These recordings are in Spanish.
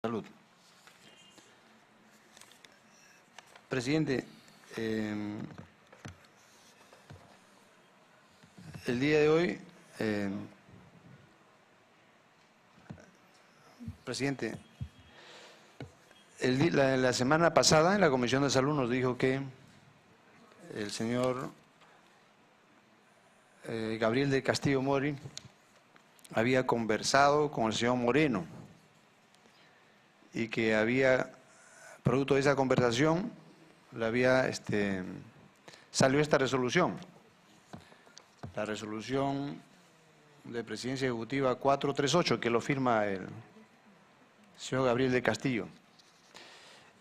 Salud. Presidente, el día de hoy, presidente, la semana pasada en la Comisión de Salud nos dijo que el señor Gabriel del Castillo Mori había conversado con el señor Moreno y que había, producto de esa conversación, salió esta resolución, la resolución de Presidencia Ejecutiva 438, que lo firma el señor Gabriel del Castillo,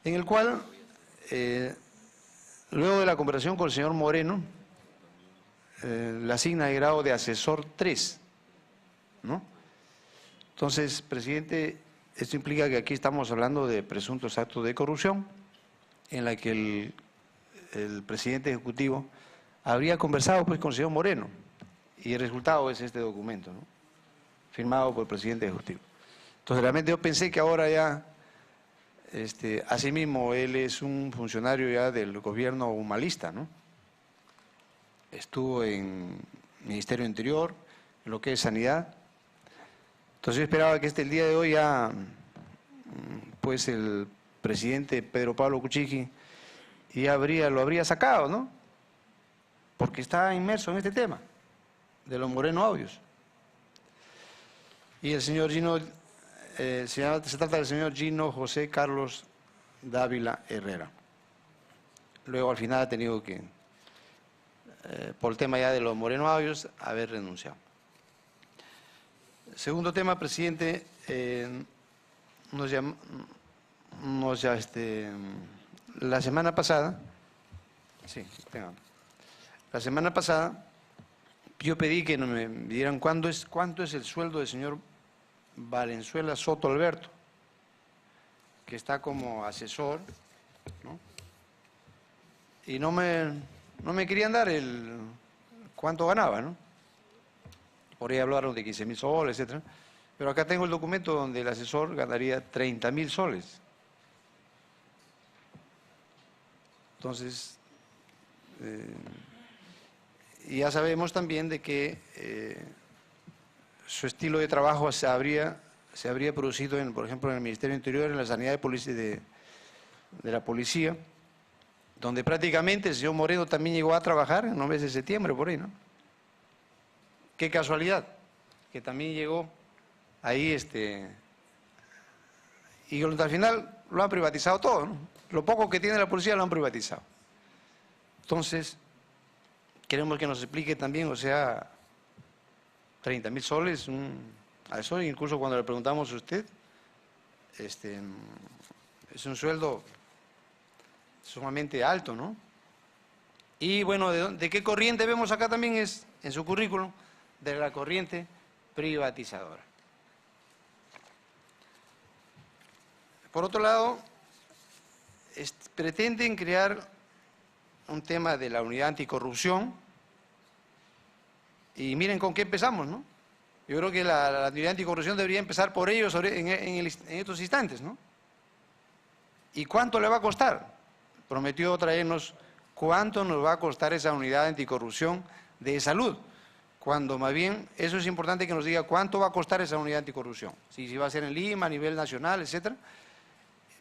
en el cual, luego de la conversación con el señor Moreno, le asigna el grado de asesor 3, ¿no? Entonces, presidente, esto implica que aquí estamos hablando de presuntos actos de corrupción, en la que el presidente ejecutivo habría conversado pues con el señor Moreno, y el resultado es este documento, ¿no?, firmado por el presidente ejecutivo. Entonces, realmente yo pensé que ahora ya, asimismo, él es un funcionario ya del gobierno humanista, ¿no? Estuvo en Ministerio Interior, en lo que es Sanidad. Entonces yo esperaba que el día de hoy ya, pues el presidente Pedro Pablo Kuczynski ya lo habría sacado, ¿no? Porque está inmerso en este tema de los Moreno Audios. Y el señor Gino, se trata del señor Gino José Carlos Dávila Herrera. Luego al final ha tenido que, por el tema ya de los Moreno Audios, haber renunciado. Segundo tema, presidente, la semana pasada, yo pedí que me dieran cuánto es el sueldo del señor Valenzuela Soto Alberto, que está como asesor, ¿no? Y no me querían dar cuánto ganaba, ¿no? Por ahí hablaron de 15.000 soles, etcétera. Pero acá tengo el documento donde el asesor ganaría 30.000 soles. Entonces, y ya sabemos también de que su estilo de trabajo se habría producido, por ejemplo, en el Ministerio Interior, en la Sanidad de la Policía, donde prácticamente el señor Moreno también llegó a trabajar en los meses de septiembre, por ahí, ¿no? Qué casualidad, que también llegó ahí, y al final lo han privatizado todo, ¿no? Lo poco que tiene la policía lo han privatizado. Entonces, queremos que nos explique también, o sea, 30.000 soles, a eso, incluso cuando le preguntamos a usted, es un sueldo sumamente alto, ¿no? Y bueno, ¿de qué corriente vemos acá también? Es en su currículum, de la corriente privatizadora. Por otro lado, pretenden crear un tema de la unidad anticorrupción, y miren con qué empezamos, ¿no? Yo creo que la unidad anticorrupción debería empezar por ellos en estos instantes, ¿no? ¿Y cuánto le va a costar? Prometió traernos cuánto nos va a costar esa unidad anticorrupción de salud, cuando más bien eso es importante que nos diga cuánto va a costar esa unidad anticorrupción, si va a ser en Lima, a nivel nacional, etcétera,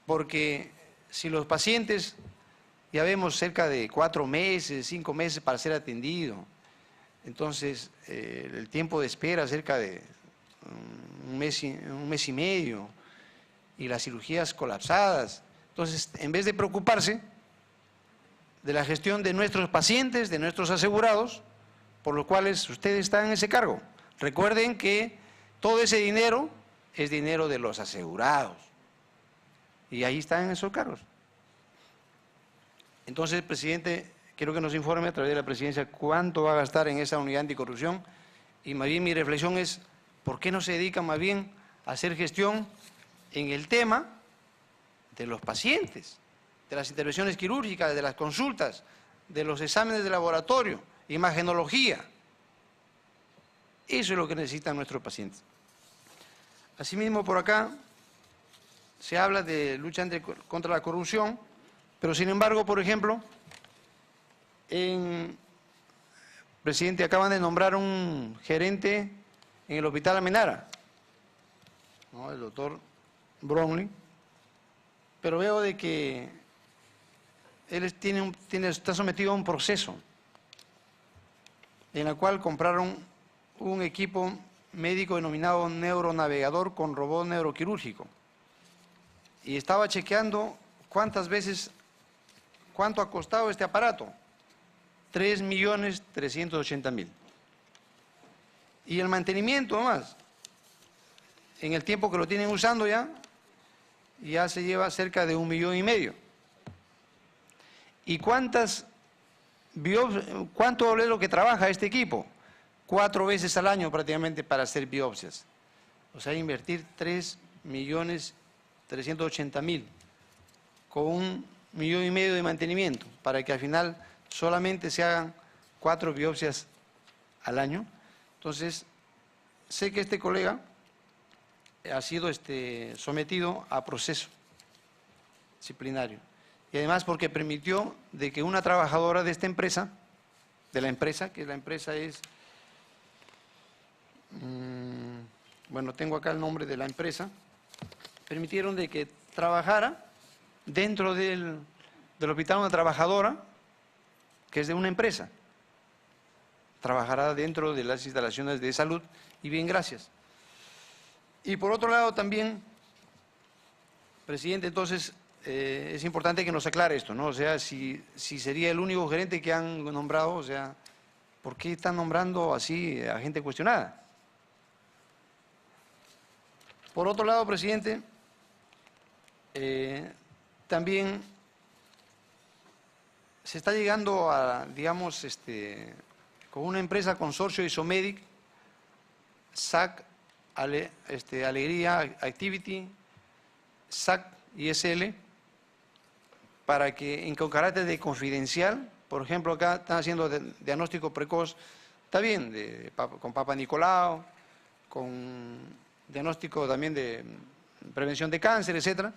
porque si los pacientes ya vemos cerca de 4 meses, 5 meses para ser atendido, entonces el tiempo de espera cerca de un mes y medio, y las cirugías colapsadas. Entonces, en vez de preocuparse de la gestión de nuestros pacientes, de nuestros asegurados, por los cuales ustedes están en ese cargo, recuerden que todo ese dinero es dinero de los asegurados, y ahí están en esos cargos. Entonces, presidente, quiero que nos informe a través de la presidencia cuánto va a gastar en esa unidad anticorrupción, y más bien mi reflexión es, ¿por qué no se dedica más bien a hacer gestión en el tema de los pacientes, de las intervenciones quirúrgicas, de las consultas, de los exámenes de laboratorio, imagenología? Eso es lo que necesitan nuestros pacientes. Asimismo, por acá se habla de lucha contra la corrupción, pero sin embargo, por ejemplo, presidente, acaban de nombrar un gerente en el Hospital Almenara, ¿no? El doctor Brownlee, pero veo de que él está sometido a un proceso en el cual compraron un equipo médico denominado neuronavegador con robot neuroquirúrgico. Y estaba chequeando cuánto ha costado este aparato. 3.380.000. Y el mantenimiento nomás, en el tiempo que lo tienen usando ya se lleva cerca de 1,5 millones. ¿Y cuánto es lo que trabaja este equipo? 4 veces al año prácticamente para hacer biopsias. O sea, invertir 3.380.000 con 1,5 millones de mantenimiento para que al final solamente se hagan 4 biopsias al año. Entonces, sé que este colega ha sido sometido a proceso disciplinario. Y además porque permitió de que una trabajadora de esta empresa, que la empresa es, bueno, tengo acá el nombre de la empresa, permitieron de que trabajara dentro del hospital una trabajadora que es de una empresa, trabajará dentro de las instalaciones de salud y bien, gracias. Y por otro lado también, presidente, entonces es importante que nos aclare esto, ¿no? O sea, si sería el único gerente que han nombrado, o sea, ¿por qué están nombrando así a gente cuestionada? Por otro lado, presidente, también se está llegando a, digamos, con una empresa consorcio Isomedic, SAC, Alegría Activity, SAC ISL, para que con carácter de confidencial, por ejemplo, acá están haciendo diagnóstico precoz, está bien, con Papa Nicolau, con diagnóstico también de prevención de cáncer, etcétera,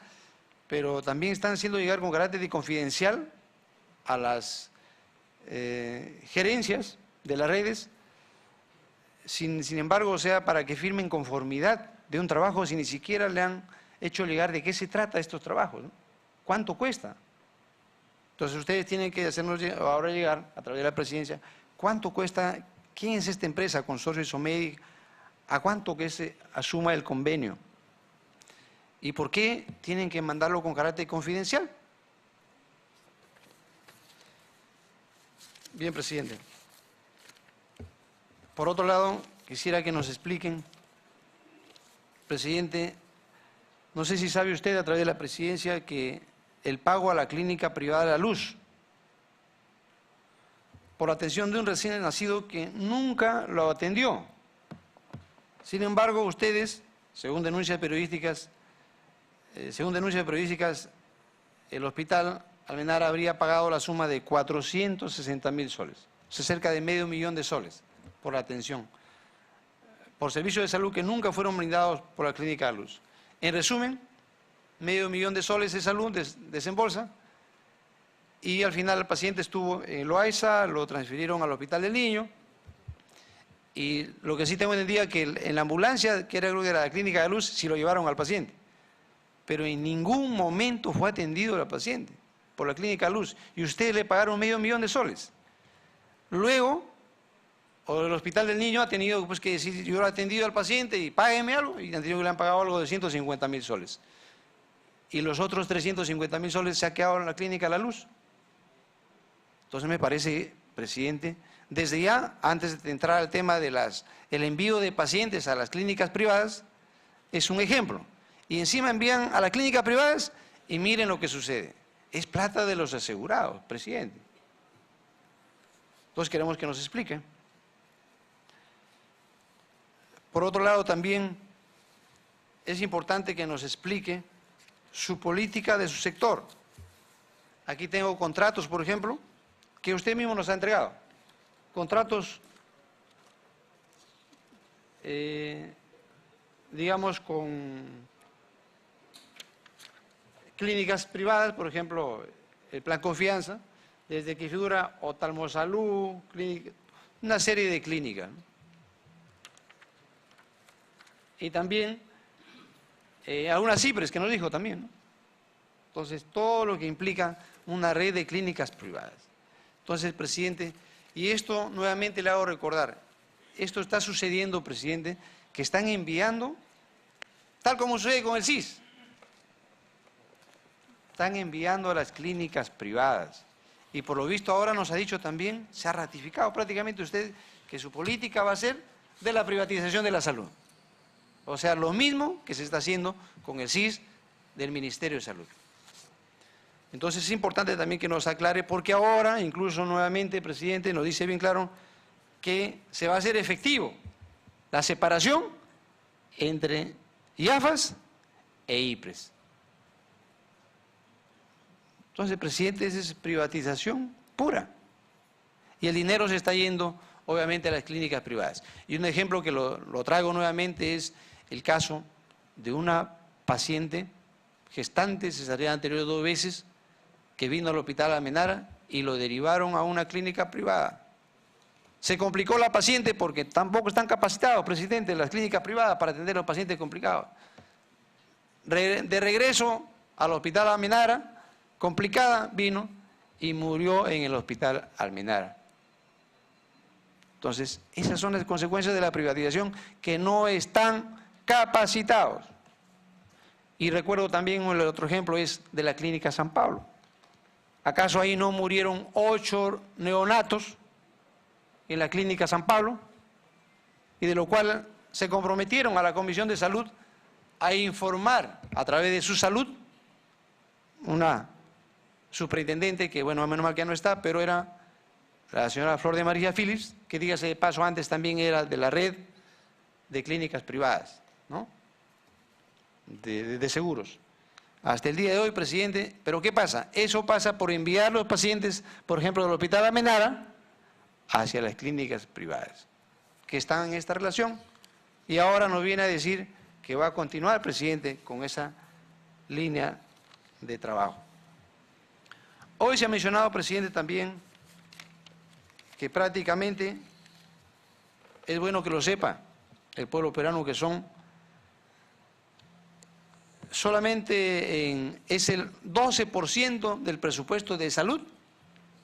pero también están haciendo llegar con carácter de confidencial a las gerencias de las redes, sin embargo, o sea, para que firmen conformidad de un trabajo si ni siquiera le han hecho llegar de qué se trata estos trabajos, ¿no? ¿Cuánto cuesta? Entonces ustedes tienen que hacernos ahora llegar a través de la presidencia, ¿cuánto cuesta? ¿Quién es esta empresa, Consorcio Isomedic? ¿A cuánto que se asuma el convenio? ¿Y por qué tienen que mandarlo con carácter confidencial? Bien, presidente. Por otro lado, quisiera que nos expliquen, presidente, no sé si sabe usted a través de la presidencia que el pago a la clínica privada de la luz por atención de un recién nacido que nunca lo atendió. Sin embargo, ustedes, según denuncias periodísticas, el hospital Almenara habría pagado la suma de 460.000 soles, o sea, cerca de medio millón de soles por la atención, por servicios de salud que nunca fueron brindados por la Clínica de la Luz. En resumen, medio millón de soles de salud desembolsa y al final el paciente estuvo en Loaiza, lo transfirieron al Hospital del Niño y lo que sí tengo entendido es que en la ambulancia, que era de la Clínica de la Luz, sí lo llevaron al paciente, pero en ningún momento fue atendido el paciente por la Clínica de la Luz y ustedes le pagaron medio millón de soles. Luego, el Hospital del Niño ha tenido pues, que decir, yo lo he atendido al paciente y págueme algo, y han tenido que le han pagado algo de 150.000 soles. Y los otros 350.000 soles se ha quedado en la Clínica de la Luz. Entonces me parece, presidente, desde ya, antes de entrar al tema de el envío de pacientes a las clínicas privadas, es un ejemplo. Y encima envían a las clínicas privadas y miren lo que sucede. Es plata de los asegurados, presidente. Entonces queremos que nos explique. Por otro lado, también es importante que nos explique su política de su sector. Aquí tengo contratos, por ejemplo, que usted mismo nos ha entregado. Contratos, digamos, con clínicas privadas, por ejemplo, el Plan Confianza, desde que figura Oftalmosalud, una serie de clínicas, ¿no? Y también algunas CIPRES que nos dijo también, ¿no? Entonces, todo lo que implica una red de clínicas privadas. Entonces, presidente, y esto nuevamente le hago recordar, esto está sucediendo, presidente, que están enviando, tal como sucede con el CIS, están enviando a las clínicas privadas. Y por lo visto ahora nos ha dicho también, se ha ratificado prácticamente usted que su política va a ser de la privatización de la salud. O sea, lo mismo que se está haciendo con el CIS del Ministerio de Salud. Entonces es importante también que nos aclare, porque ahora, incluso nuevamente, presidente, nos dice bien claro que se va a hacer efectivo la separación entre IAFAS e IPRES. Entonces, presidente, esa es privatización pura. Y el dinero se está yendo, obviamente, a las clínicas privadas. Y un ejemplo que lo traigo nuevamente es el caso de una paciente gestante, cesariana anterior 2 veces, que vino al hospital Almenara y lo derivaron a una clínica privada. Se complicó la paciente porque tampoco están capacitados, presidente, las clínicas privadas para atender a los pacientes complicados. De regreso al hospital Almenara, complicada, vino y murió en el hospital Almenara. Entonces, esas son las consecuencias de la privatización, que no están capacitados. Y recuerdo también el otro ejemplo es de la clínica San Pablo. ¿Acaso ahí no murieron 8 neonatos en la clínica San Pablo? Y de lo cual se comprometieron a la Comisión de Salud a informar a través de su salud, una superintendente que, bueno, menos mal que ya no está, pero era la señora Flor de María Phillips, que dígase de paso antes también era de la red de clínicas privadas, ¿no? De seguros. Hasta el día de hoy, presidente, pero ¿qué pasa? Eso pasa por enviar los pacientes, por ejemplo, del hospital Almenara, hacia las clínicas privadas, que están en esta relación, y ahora nos viene a decir que va a continuar, presidente, con esa línea de trabajo. Hoy se ha mencionado, presidente, también que prácticamente, es bueno que lo sepa el pueblo peruano, que son solamente es el 12% del presupuesto de salud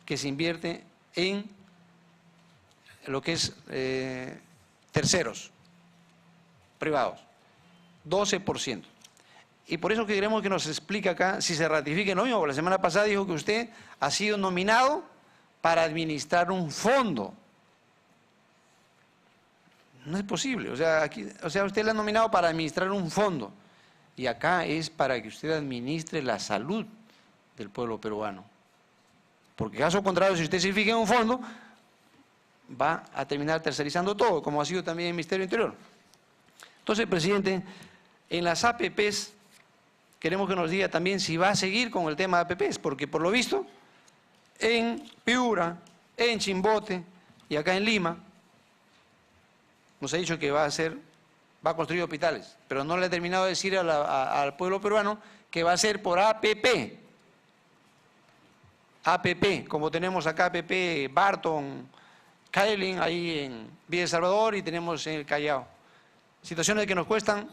que se invierte en lo que es terceros, privados, 12%. Y por eso queremos que nos explique acá si se ratifique lo mismo. La semana pasada dijo que usted ha sido nominado para administrar un fondo. No es posible, o sea, usted le ha nominado para administrar un fondo. Y acá es para que usted administre la salud del pueblo peruano. Porque caso contrario, si usted se fija en un fondo, va a terminar tercerizando todo, como ha sido también el Ministerio Interior. Entonces, presidente, en las APPs, queremos que nos diga también si va a seguir con el tema de APPs, porque por lo visto, en Piura, en Chimbote y acá en Lima, nos ha dicho que va a construir hospitales, pero no le ha terminado de decir al pueblo peruano que va a ser por APP. APP, como tenemos acá APP Barton, Kailin, ahí en Villa El Salvador, y tenemos en el Callao. Situaciones que nos cuestan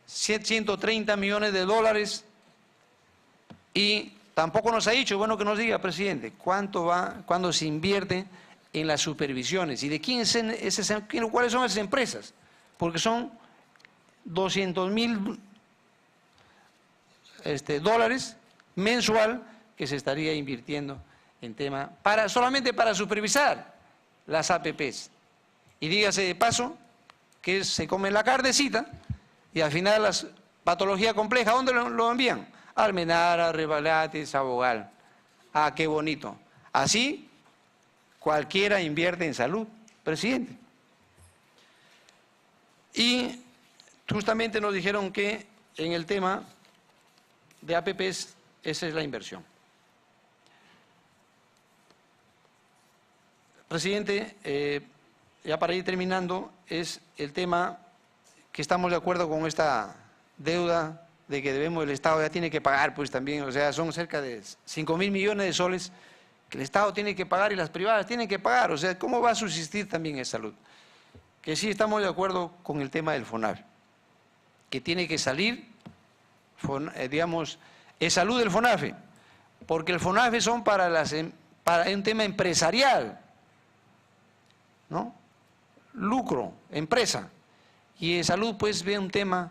130 millones de dólares y tampoco nos ha dicho, bueno que nos diga, presidente, cuándo se invierte en las supervisiones y de cuáles son esas empresas, porque son 200.000 dólares mensual que se estaría invirtiendo en tema, solamente para supervisar las APPs. Y dígase de paso que se come la carnecita y al final las patologías complejas, ¿dónde lo envían? Almenara, Rebalate, Sabogal. Ah, qué bonito. Así cualquiera invierte en salud, presidente. Y justamente nos dijeron que en el tema de APPs, esa es la inversión. Presidente, ya para ir terminando, es el tema que estamos de acuerdo con esta deuda de que el Estado ya tiene que pagar, pues también, o sea, son cerca de 5.000 millones de soles que el Estado tiene que pagar y las privadas tienen que pagar, o sea, ¿cómo va a subsistir también esa salud? Que sí estamos de acuerdo con el tema del FONAVE, que tiene que salir, digamos, es salud del FONAVE, porque el FONAVE son para un tema empresarial, ¿no? Lucro, empresa, y en salud pues ve un tema,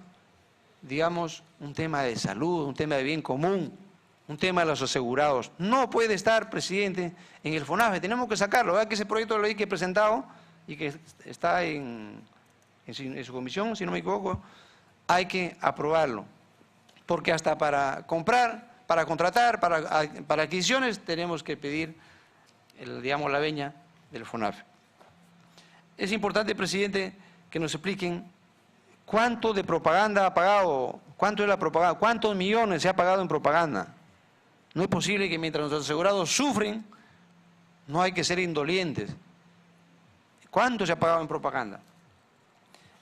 digamos, un tema de salud, un tema de bien común, un tema de los asegurados. No puede estar, presidente, en el FONAVE, tenemos que sacarlo. ¿Verdad que ese proyecto de ley que he presentado y que está en su comisión, si no me equivoco, hay que aprobarlo? Porque hasta para comprar, para contratar, para adquisiciones, tenemos que pedir, digamos, la veña del FONAVE. Es importante, presidente, que nos expliquen cuánto de propaganda ha pagado, cuánto es la propaganda, cuántos millones se ha pagado en propaganda. No es posible que mientras nuestros asegurados sufren, no hay que ser indolentes. ¿Cuánto se ha pagado en propaganda?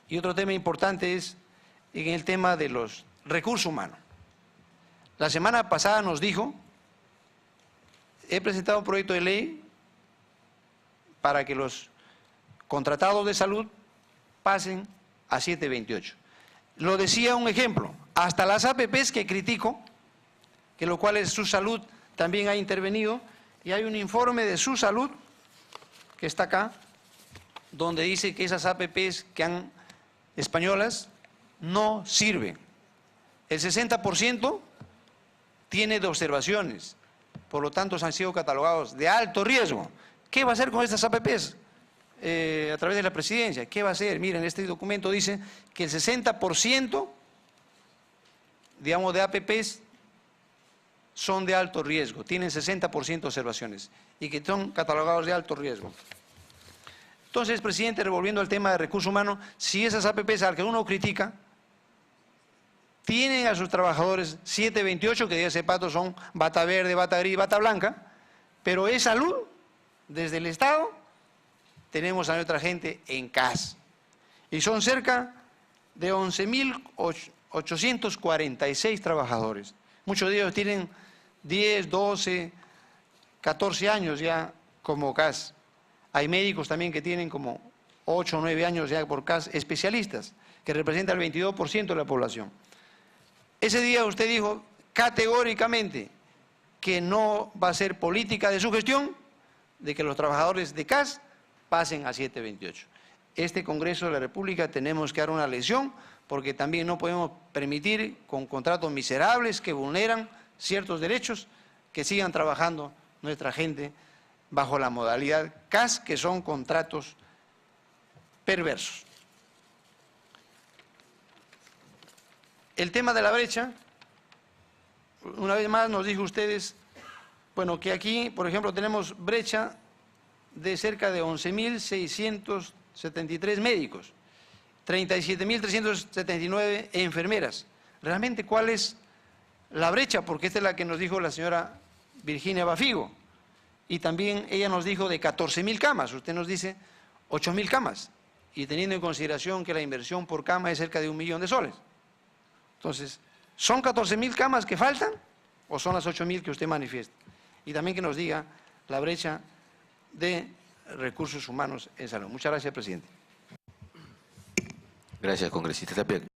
Y otro tema importante es en el tema de los recursos humanos. La semana pasada nos dijo, he presentado un proyecto de ley para que los contratados de salud pasen a 728. Lo decía un ejemplo, hasta las APPs que critico, que lo cual es Su Salud también ha intervenido, y hay un informe de Su Salud, que está acá, donde dice que esas APPs españolas no sirven. El 60% tiene de observaciones, por lo tanto han sido catalogados de alto riesgo. ¿Qué va a hacer con estas APPs? A través de la presidencia, ¿qué va a hacer? Miren, este documento dice que el 60%, digamos, de APPs son de alto riesgo, tienen 60% de observaciones y que son catalogados de alto riesgo. Entonces, presidente, revolviendo al tema de recursos humanos, si esas APPs al que uno critica, tienen a sus trabajadores 728, que de ese pato son bata verde, bata gris, bata blanca, pero es salud, desde el Estado, tenemos a nuestra gente en CAS. Y son cerca de 11.846 trabajadores. Muchos de ellos tienen 10, 12, 14 años ya como CAS. Hay médicos también que tienen como 8 o 9 años ya por CAS, especialistas, que representan el 22% de la población. Ese día usted dijo categóricamente que no va a ser política de su gestión, de que los trabajadores de CAS pasen a 728. Este Congreso de la República tenemos que dar una lección, porque también no podemos permitir con contratos miserables que vulneran ciertos derechos, que sigan trabajando nuestra gente bajo la modalidad CAS, que son contratos perversos. El tema de la brecha, una vez más nos dijo ustedes, bueno, que aquí, por ejemplo, tenemos brecha de cerca de 11.673 médicos, 37.379 enfermeras. ¿Realmente cuál es la brecha? Porque esta es la que nos dijo la señora Virginia Bafigo. Y también ella nos dijo de 14.000 camas, usted nos dice 8.000 camas. Y teniendo en consideración que la inversión por cama es cerca de 1 millón de soles. Entonces, ¿son 14.000 camas que faltan o son las 8.000 que usted manifiesta? Y también que nos diga la brecha de recursos humanos en salud. Muchas gracias, presidente. Gracias, congresista Tapia.